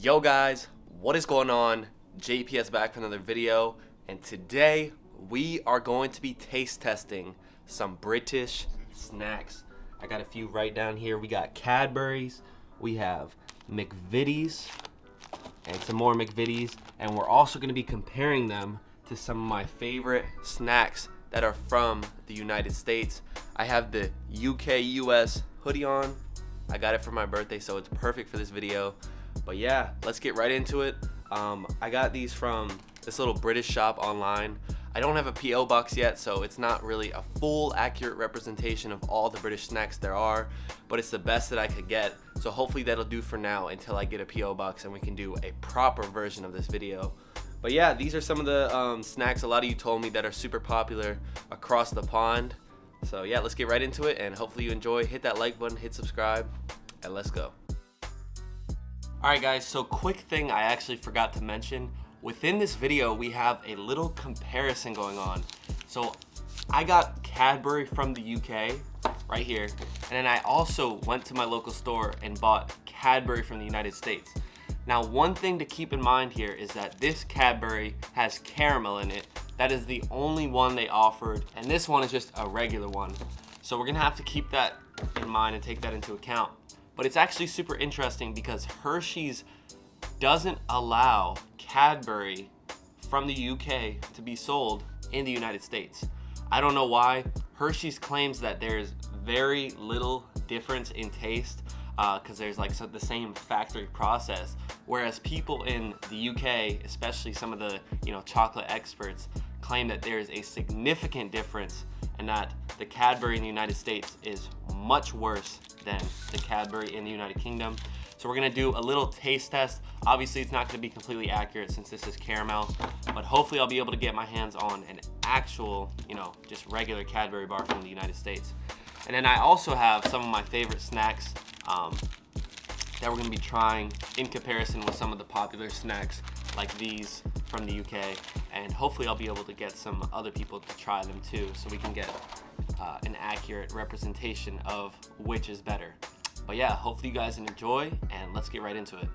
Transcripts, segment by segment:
Yo guys, what is going on? JPS back for another video, and today we are going to be taste testing some British snacks. I got a few right down here. We got Cadbury's, we have McVities, and some more McVities, and we're also going to be comparing them to some of my favorite snacks that are from the United States. I have the UK-US hoodie on. I got it for my birthday, so it's perfect for this video. But yeah, let's get right into it. I got these from this little British shop online. I don't have a P.O. box yet, so it's not really a full, accurate representation of all the British snacks there are, but it's the best that I could get. So hopefully that'll do for now until I get a P.O. box and we can do a proper version of this video. But yeah, these are some of the snacks a lot of you told me that are super popular across the pond. So yeah, let's get right into it, and hopefully you enjoy. Hit that like button, hit subscribe, and let's go. Alright guys, so quick thing I actually forgot to mention. Within this video, we have a little comparison going on. So I got Cadbury from the UK, right here, and then I also went to my local store and bought Cadbury from the United States. Now, one thing to keep in mind here is that this Cadbury has caramel in it. That is the only one they offered, and this one is just a regular one. So we're gonna have to keep that in mind and take that into account. But it's actually super interesting because Hershey's doesn't allow Cadbury from the UK to be sold in the United States. I don't know why. Hershey's claims that there's very little difference in taste because there's like the same factory process, whereas people in the UK, especially some of the chocolate experts, claim that there's a significant difference and that the Cadbury in the United States is much worse than the Cadbury in the United Kingdom. So we're gonna do a little taste test. Obviously it's not gonna be completely accurate since this is caramel, but hopefully I'll be able to get my hands on an actual, just regular Cadbury bar from the United States. And then I also have some of my favorite snacks that we're gonna be trying in comparison with some of the popular snacks like these from the UK, and hopefully I'll be able to get some other people to try them too, so we can get an accurate representation of which is better. But yeah, hopefully you guys enjoy, and let's get right into it.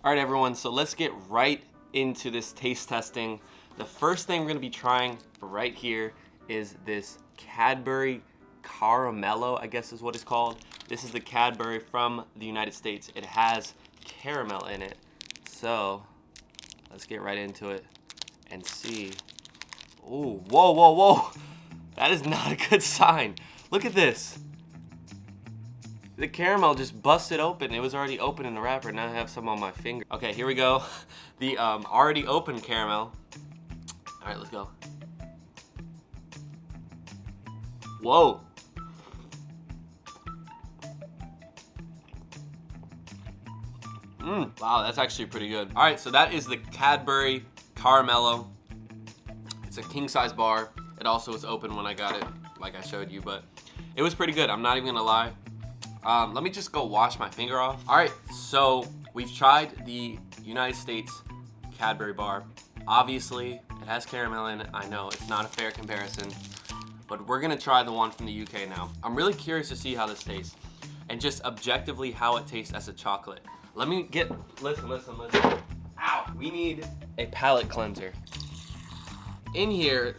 All right, everyone, so let's get right into this taste testing. The first thing we're gonna be trying right here is this Cadbury Caramello, I guess is what it's called. This is the Cadbury from the United States. It has caramel in it. So let's get right into it and see. Oh, whoa, whoa, whoa. That is not a good sign. Look at this. The caramel just busted open. It was already open in the wrapper. Now I have some on my finger. Okay, here we go. The already open caramel. All right, let's go. Whoa. Wow, that's actually pretty good. All right, so that is the Cadbury Caramello. It's a king-size bar. It also was open when I got it, like I showed you, but it was pretty good. I'm not even gonna lie. Let me just go wash my finger off. All right, so we've tried the United States Cadbury bar. Obviously, it has caramel in it. I know it's not a fair comparison, but we're gonna try the one from the UK now. I'm really curious to see how this tastes and just objectively how it tastes as a chocolate. Let me get, listen. Ow, we need a palate cleanser. In here,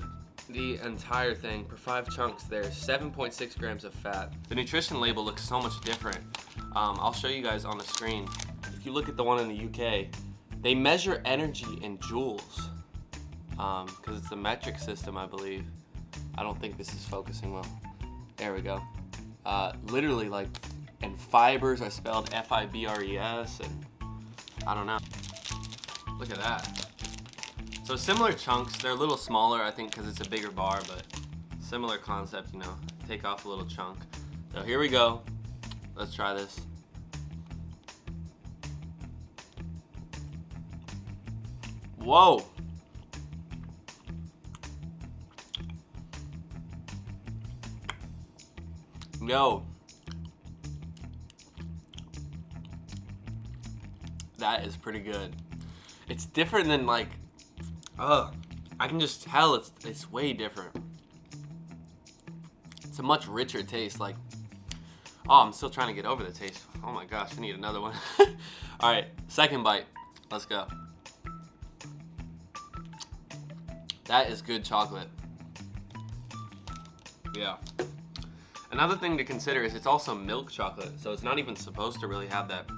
the entire thing, for 5 chunks, there's 7.6 grams of fat. The nutrition label looks so much different. I'll show you guys on the screen. If you look at the one in the UK, they measure energy in joules, because it's a metric system, I believe. I don't think this is focusing well. There we go. Literally, like, and fibers are spelled F-I-B-R-E-S, and I don't know. Look at that. So similar chunks, they're a little smaller, I think, because it's a bigger bar, but similar concept, take off a little chunk. So here we go. Let's try this. Whoa. Yo. That is pretty good. It's different than I can just tell it's way different. It's a much richer taste. Like, Oh, I'm still trying to get over the taste. Oh my gosh, I need another one. All right, second bite. Let's go. That is good chocolate. Yeah. Another thing to consider is it's also milk chocolate, so it's not even supposed to really have that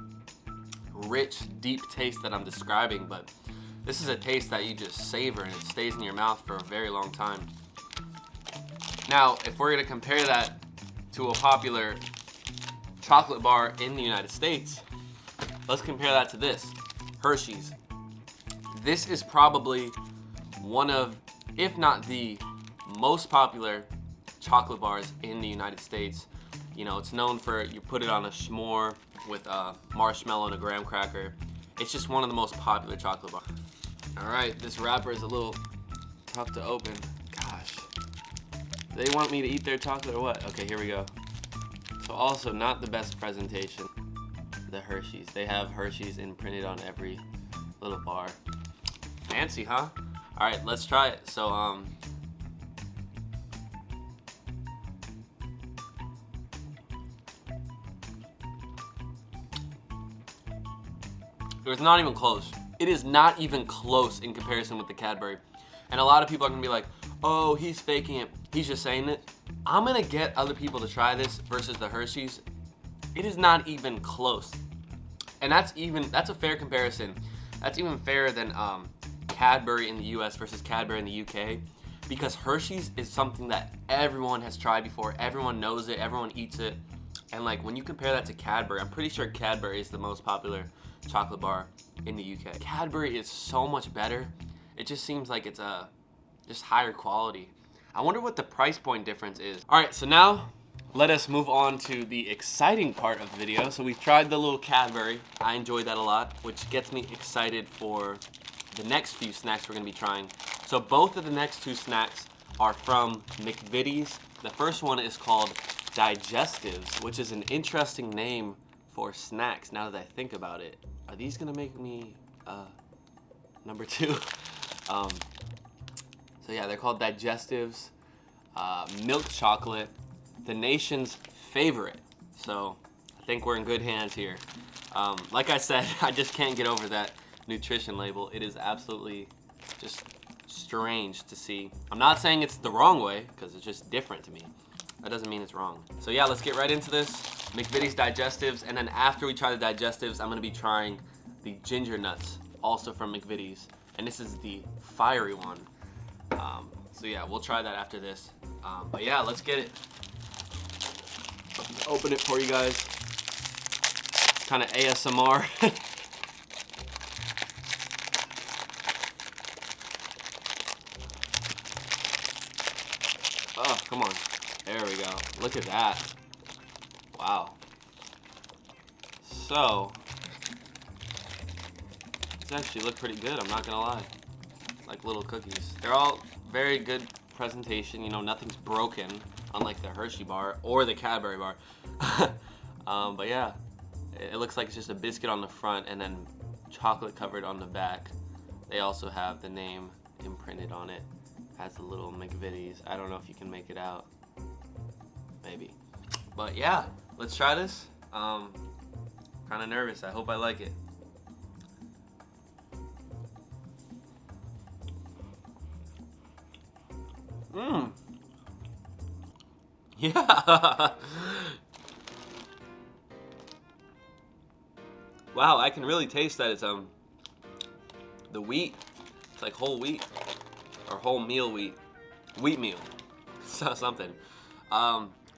rich, deep taste that I'm describing, but this is a taste that you just savor and it stays in your mouth for a very long time. Now, if we're gonna compare that to a popular chocolate bar in the United States, let's compare that to this, Hershey's. This is probably one of, if not the most popular chocolate bars in the United States. You know, it's known for, you put it on a s'more with a marshmallow and a graham cracker. It's just one of the most popular chocolate bars. All right, this wrapper is a little tough to open. Gosh, do they want me to eat their chocolate or what? Okay, here we go. So also not the best presentation, the Hershey's. They have Hershey's imprinted on every little bar. Fancy, huh? All right, let's try it. So, it's not even close. It is not even close in comparison with the Cadbury. And a lot of people are gonna be like, oh, he's faking it. He's just saying it. I'm gonna get other people to try this versus the Hershey's. It is not even close. And that's a fair comparison. That's even fairer than Cadbury in the US versus Cadbury in the UK, because Hershey's is something that everyone has tried before. Everyone knows it, everyone eats it. And like when you compare that to Cadbury, I'm pretty sure Cadbury is the most popular chocolate bar in the UK. Cadbury is so much better. It just seems like it's just higher quality. I wonder what the price point difference is. All right, so now let us move on to the exciting part of the video. So we've tried the little Cadbury. I enjoyed that a lot, which gets me excited for the next few snacks we're gonna be trying. So both of the next two snacks are from McVities. The first one is called Digestives, which is an interesting name for snacks now that I think about it. Are these gonna make me number two? So yeah, they're called Digestives, milk chocolate, the nation's favorite. So I think we're in good hands here. Like I said, I just can't get over that nutrition label. It is absolutely just strange to see. I'm not saying it's the wrong way, because it's just different to me. That doesn't mean it's wrong. So yeah, let's get right into this. McVities Digestives, and then after we try the Digestives, I'm gonna be trying the ginger nuts, also from McVities. And this is the fiery one. So yeah, we'll try that after this. But yeah, let's get it. Open it for you guys. Kind of ASMR. Oh, come on. There we go. Look at that. Wow. So, these actually look pretty good, I'm not gonna lie. Like little cookies. They're all very good presentation, you know, nothing's broken, unlike the Hershey bar or the Cadbury bar. But yeah, it looks like it's just a biscuit on the front and then chocolate covered on the back. They also have the name imprinted on it. Has the little McVities. I don't know if you can make it out. Maybe. But yeah, let's try this. Kind of nervous. I hope I like it. Mmm. Yeah. Wow, I can really taste that it's the wheat. It's like whole wheat or whole meal wheat. Wheat meal. Something.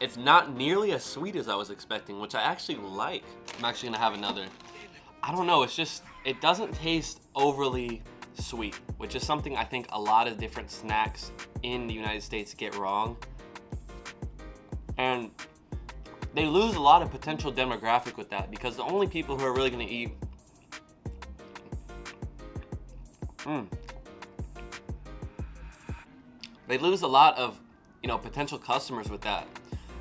It's not nearly as sweet as I was expecting, which I actually like. I'm actually gonna have another. I don't know, it's just, it doesn't taste overly sweet, which is something I think a lot of different snacks in the United States get wrong. And they lose a lot of potential demographic with that, because the only people who are really gonna eat they lose a lot of, you know, potential customers with that,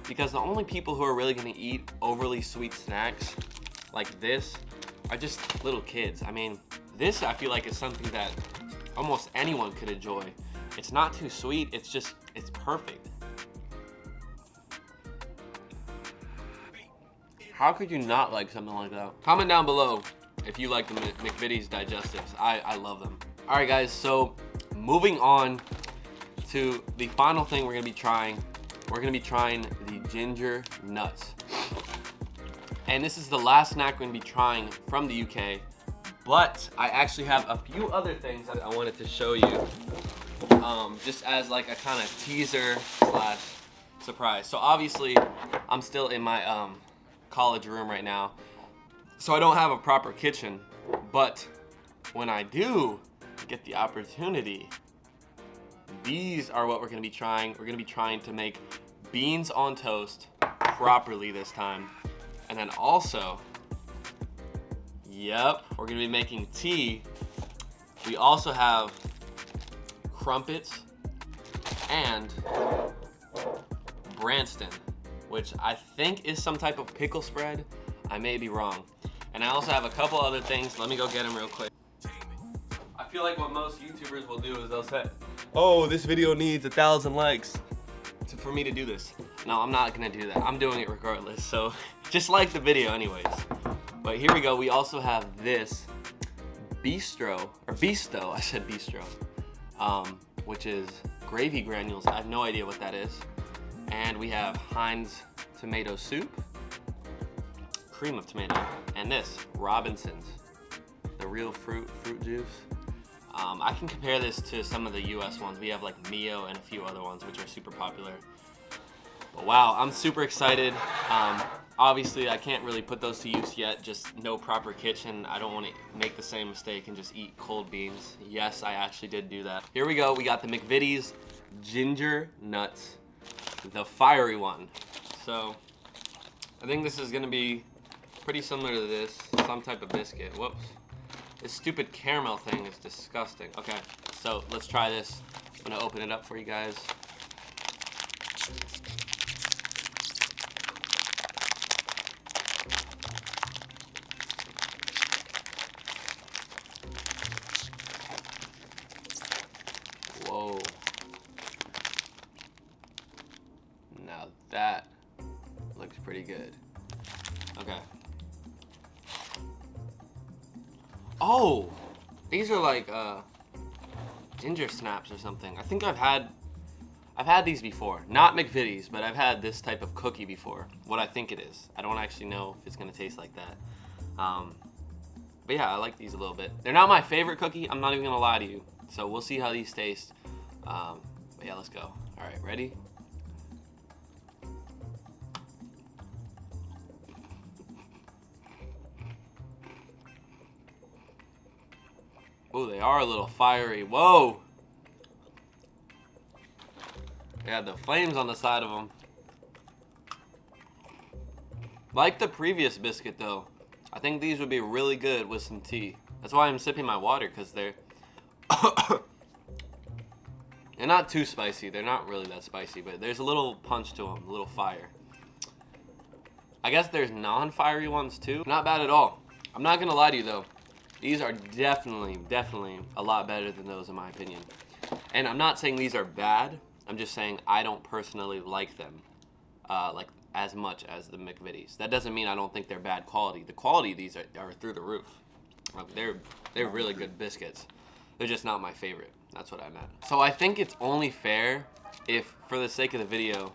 because the only people who are really gonna eat overly sweet snacks like this are just little kids. I mean, this I feel like is something that almost anyone could enjoy. It's not too sweet, it's just, it's perfect. How could you not like something like that? Comment down below if you like the McVities digestives. I love them. All right, guys, so moving on to the final thing we're gonna be trying. We're gonna be trying the ginger nuts. And this is the last snack we're gonna be trying from the UK, but I actually have a few other things that I wanted to show you, just as like a kind of teaser slash surprise. So obviously, I'm still in my college room right now, so I don't have a proper kitchen, but when I do get the opportunity, these are what we're gonna be trying. We're gonna be trying to make beans on toast properly this time. And then also, yep, we're gonna be making tea. We also have crumpets and Branston, which I think is some type of pickle spread. I may be wrong. And I also have a couple other things. Let me go get them real quick. I feel like what most YouTubers will do is they'll say, oh, this video needs 1,000 likes for me to do this. No, I'm not gonna do that. I'm doing it regardless, so just like the video anyways. But here we go, we also have this bistro, I said bistro, which is gravy granules. I have no idea what that is. And we have Heinz tomato soup, cream of tomato, and this, Robinson's, the real fruit juice. I can compare this to some of the US ones. We have like Mio and a few other ones which are super popular. But wow, I'm super excited. Obviously, I can't really put those to use yet, just no proper kitchen. I don't want to make the same mistake and just eat cold beans. Yes, I actually did do that. Here we go, we got the McVities ginger nuts, the fiery one. So, I think this is gonna be pretty similar to this, some type of biscuit. Whoops. This stupid caramel thing is disgusting. Okay, so let's try this. I'm gonna open it up for you guys. Whoa. Now that looks pretty good. Okay. Oh, these are like ginger snaps or something. I think I've had these before. Not McVities, but I've had this type of cookie before. What I think it is. I don't actually know if it's gonna taste like that. But yeah, I like these a little bit. They're not my favorite cookie. I'm not even gonna lie to you. So we'll see how these taste. But yeah, let's go. All right, ready? Oh, they are a little fiery. Whoa! They have the flames on the side of them. Like the previous biscuit though, I think these would be really good with some tea. That's why I'm sipping my water, because they're they're not too spicy. They're not really that spicy, but there's a little punch to them, a little fire. I guess there's non-fiery ones too. Not bad at all. I'm not gonna lie to you though. These are definitely a lot better than those in my opinion. And I'm not saying these are bad. I'm just saying I don't personally like them like as much as the McVities. That doesn't mean I don't think they're bad quality. The quality of these are through the roof. They're really good biscuits. They're just not my favorite. That's what I meant. So I think it's only fair if, for the sake of the video,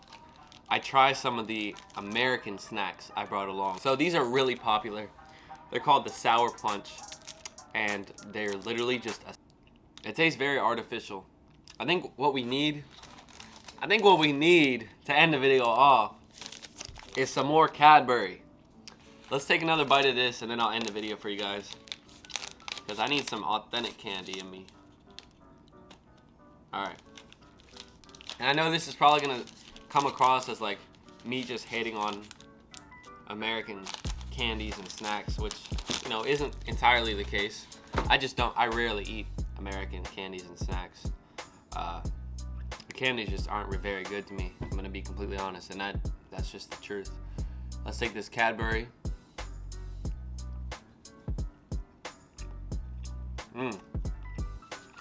I try some of the American snacks I brought along. So these are really popular. They're called the Sour Punch. And they're literally just, it tastes very artificial. I think what we need to end the video off is some more Cadbury. Let's take another bite of this and then I'll end the video for you guys. Because I need some authentic candy in me. Alright. And I know this is probably going to come across as like me just hating on American candies and snacks, which, you know, isn't entirely the case. I rarely eat American candies and snacks. The candies just aren't very good to me. I'm gonna be completely honest, and that's just the truth. Let's take this Cadbury.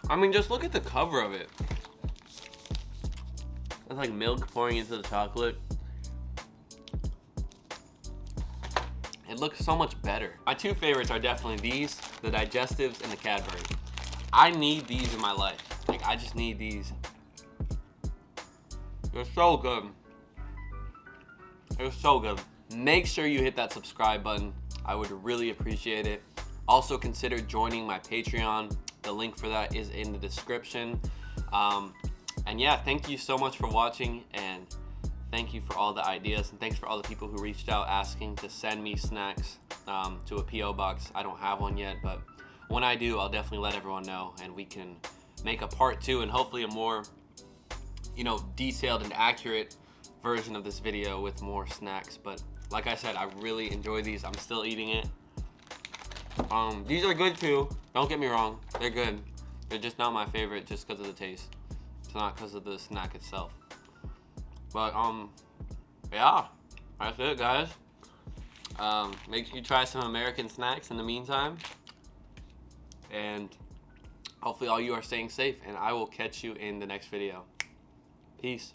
I mean, just look at the cover of it. It's like milk pouring into the chocolate. It looks so much better. My two favorites are definitely these, the digestives and the Cadbury. I need these in my life. Like, I just need these. They're so good. They're so good. Make sure you hit that subscribe button. I would really appreciate it. Also consider joining my Patreon. The link for that is in the description. And yeah, thank you so much for watching, and thank you for all the ideas, and thanks for all the people who reached out asking to send me snacks to a P.O. box. I don't have one yet, but when I do, I'll definitely let everyone know, and we can make a part 2 and hopefully a more, detailed and accurate version of this video with more snacks. But like I said, I really enjoy these. I'm still eating it. These are good too. Don't get me wrong. They're good. They're just not my favorite just because of the taste. It's not because of the snack itself. But, yeah. That's it, guys. Make sure you try some American snacks in the meantime. And hopefully all you are staying safe. And I will catch you in the next video. Peace.